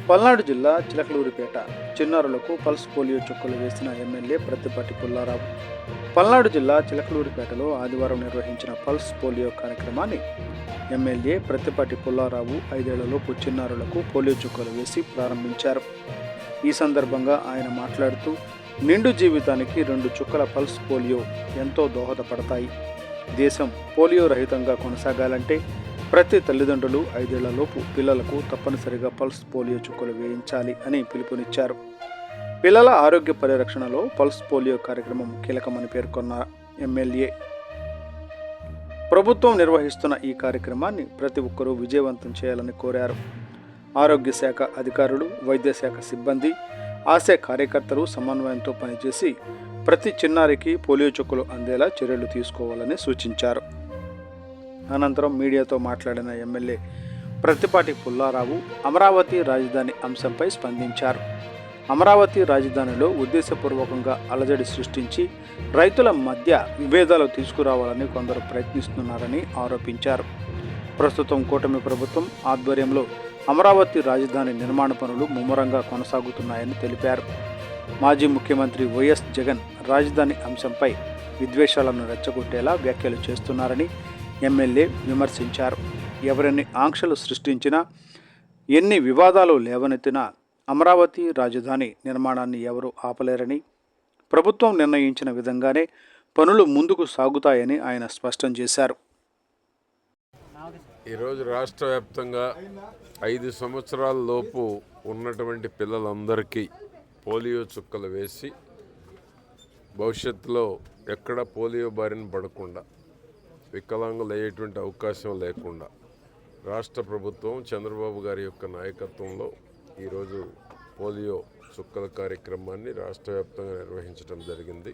పల్నాడు జిల్లా చిలకలూరిపేట చిన్నారులకు pulse polio చుక్కలు వేసిన ఎమ్మెల్యే ప్రత్తిపాటి పుల్లారావు. పల్నాడు జిల్లా చిలకలూరిపేటలో ఆదివారం నిర్వహించిన పల్స్ పోలియో కార్యక్రమాన్ని ఎమ్మెల్యే ప్రత్తిపాటి పుల్లారావు 5 ఏళ్లలోపు చిన్నారులకు పోలియో చుక్కలు వేసి ప్రారంభించారు. ఈ సందర్భంగా ఆయన మాట్లాడుతూ, నిండు జీవితానికి 2 చుక్కల పల్స్ పోలియో ఎంతో దోహదపడతాయి. దేశం పోలియో రహితంగా కొనసాగాలంటే ప్రతి తల్లిదండ్రులు 5 ఏళ్లలోపు పిల్లలకు తప్పనిసరిగా పల్స్ పోలియో చుక్కలు వేయించాలి అని పిలుపునిచ్చారు. పిల్లల ఆరోగ్య పరిరక్షణలో పల్స్ పోలియో కార్యక్రమం కీలకమని పేర్కొన్న ఎమ్మెల్యే, ప్రభుత్వం నిర్వహిస్తున్న ఈ కార్యక్రమాన్ని ప్రతి ఒక్కరూ విజయవంతం చేయాలని కోరారు. ఆరోగ్య శాఖ అధికారులు, వైద్య శాఖ సిబ్బంది, ఆశా కార్యకర్తలు సమన్వయంతో పనిచేసి ప్రతి చిన్నారికి పోలియో చుక్కలు అందేలా చర్యలు తీసుకోవాలని సూచించారు. అనంతరం మీడియాతో మాట్లాడిన ఎమ్మెల్యే ప్రత్తిపాటి పుల్లారావు అమరావతి రాజధాని అంశంపై స్పందించారు. అమరావతి రాజధానిలో ఉద్దేశపూర్వకంగా అలజడి సృష్టించి రైతుల మధ్య విభేదాలు తీసుకురావాలని కొందరు ప్రయత్నిస్తున్నారని ఆరోపించారు. ప్రస్తుతం కూటమి ప్రభుత్వం ఆధ్వర్యంలో అమరావతి రాజధాని నిర్మాణ పనులు ముమ్మరంగా కొనసాగుతున్నాయని తెలిపారు. మాజీ ముఖ్యమంత్రి వైఎస్ జగన్ రాజధాని అంశంపై విద్వేషాలను రెచ్చగొట్టేలా వ్యాఖ్యలు చేస్తున్నారని ఎమ్మెల్యే విమర్శించారు. ఎవరిని ఆంక్షలు సృష్టించినా, ఎన్ని వివాదాలు లేవనెత్తినా అమరావతి రాజధాని నిర్మాణాన్ని ఎవరూ ఆపలేరని, ప్రభుత్వం నిర్ణయించిన విధంగానే పనులు ముందుకు సాగుతాయని ఆయన స్పష్టం చేశారు. ఈరోజు రాష్ట్ర వ్యాప్తంగా 5 సంవత్సరాల లోపు ఉన్నటువంటి పిల్లలందరికీ పోలియో చుక్కలు వేసి భవిష్యత్తులో ఎక్కడ పోలియో బారిన పడకుండా, వికలాంగులు అయ్యేటువంటి అవకాశం లేకుండా రాష్ట్ర ప్రభుత్వం చంద్రబాబు గారి యొక్క నాయకత్వంలో ఈరోజు పోలియో చుక్కల కార్యక్రమాన్ని రాష్ట్ర వ్యాప్తంగా నిర్వహించడం జరిగింది.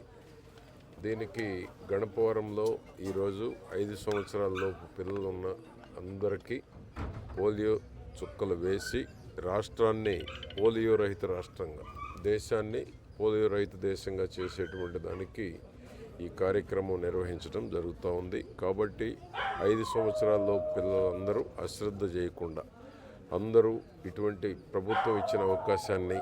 దీనికి గణపవరంలో ఈరోజు 5 సంవత్సరాల లోపు పిల్లలు ఉన్న అందరికీ పోలియో చుక్కలు వేసి రాష్ట్రాన్ని పోలియో రహిత రాష్ట్రంగా, దేశాన్ని పోలియో రహిత దేశంగా చేసేటువంటి దానికి ఈ కార్యక్రమం నిర్వహించడం జరుగుతూ ఉంది. కాబట్టి 5 సంవత్సరాల్లో పిల్లలందరూ అశ్రద్ధ చేయకుండా అందరూ ఇటువంటి ప్రభుత్వం ఇచ్చిన అవకాశాన్ని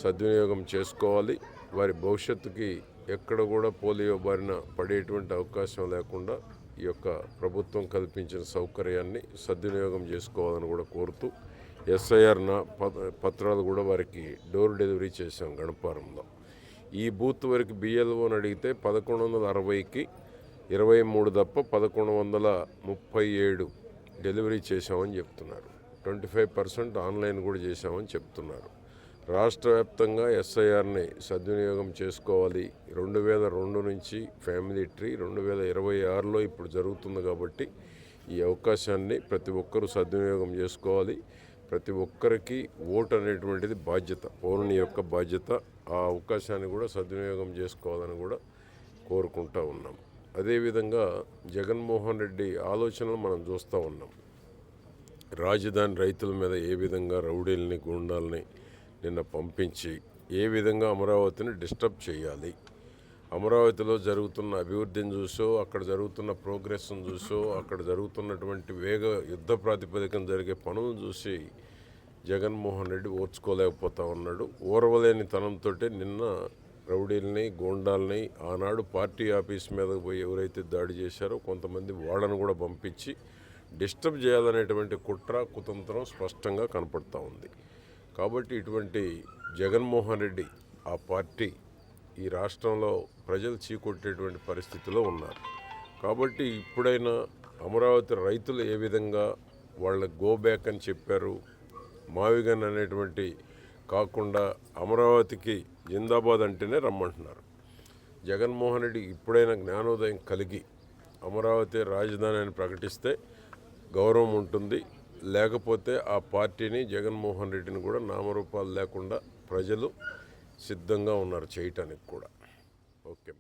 సద్వినియోగం చేసుకోవాలి. వారి భవిష్యత్తుకి ఎక్కడ కూడా పోలియో బారిన పడేటువంటి అవకాశం లేకుండా ఈ యొక్క ప్రభుత్వం కల్పించిన సౌకర్యాన్ని సద్వినియోగం చేసుకోవాలని కూడా కోరుతూ ఎస్ఐఆర్ పత్రాలు కూడా వారికి డోర్ డెలివరీ చేశాం గణపారంలో. ఈ బూత్ వరకు బిఎల్ఓని అడిగితే 1160కి 23 తప్ప 1137 డెలివరీ చేశామని చెప్తున్నారు. 25% ఆన్లైన్ కూడా చేశామని చెప్తున్నారు. రాష్ట్ర వ్యాప్తంగా ఎస్ఐఆర్ని సద్వినియోగం చేసుకోవాలి. 2002 నుంచి ఫ్యామిలీ ట్రీ 2026లో ఇప్పుడు జరుగుతుంది. కాబట్టి ఈ అవకాశాన్ని ప్రతి ఒక్కరూ సద్వినియోగం చేసుకోవాలి. ప్రతి ఒక్కరికి ఓటు అనేటువంటిది బాధ్యత, పౌరుని యొక్క బాధ్యత. ఆ అవకాశాన్ని కూడా సద్వినియోగం చేసుకోవాలని కూడా కోరుకుంటూ ఉన్నాం. అదేవిధంగా జగన్మోహన్ రెడ్డి ఆలోచనలు మనం చూస్తూ ఉన్నాం. రాజధాని రైతుల మీద ఏ విధంగా రౌడీల్ని, గుండాల్ని నిన్న పంపించి ఏ విధంగా అమరావతిని డిస్టర్బ్ చేయాలి, అమరావతిలో జరుగుతున్న అభివృద్ధిని చూసో, అక్కడ జరుగుతున్న ప్రోగ్రెస్ను చూసో, అక్కడ జరుగుతున్నటువంటి యుద్ధ ప్రాతిపదికన జరిగే పనులను చూసి జగన్మోహన్ రెడ్డి ఓర్చుకోలేకపోతా ఉన్నాడు. ఓర్వలేని తనంతో నిన్న రౌడీల్ని, గోండాల్ని ఆనాడు పార్టీ ఆఫీస్ మీద పోయి ఎవరైతే దాడి చేశారో కొంతమంది వాళ్ళను కూడా పంపించి డిస్టర్బ్ చేయాలనేటువంటి కుట్ర, కుతంత్రం స్పష్టంగా కనపడుతూ ఉంది. కాబట్టి ఇటువంటి జగన్మోహన్ రెడ్డి, ఆ పార్టీ ఈ రాష్ట్రంలో ప్రజలు చీకొట్టేటువంటి పరిస్థితిలో ఉన్నారు. కాబట్టి ఇప్పుడైనా అమరావతి రైతులు ఏ విధంగా వాళ్ళ గో బ్యాక్ అని చెప్పారు, మావిగన్ అనేటువంటి కాకుండా అమరావతికి జిందాబాద్ అంటేనే రమ్మంటున్నారు. జగన్మోహన్ రెడ్డి ఇప్పుడైనా జ్ఞానోదయం కలిగి అమరావతి రాజధాని అని ప్రకటిస్తే గౌరవం ఉంటుంది. లేకపోతే ఆ పార్టీని, జగన్మోహన్ రెడ్డిని కూడా నామరూపాలు లేకుండా ప్రజలు సిద్ధంగా ఉన్నారు చేయటానికి కూడా. ఓకే.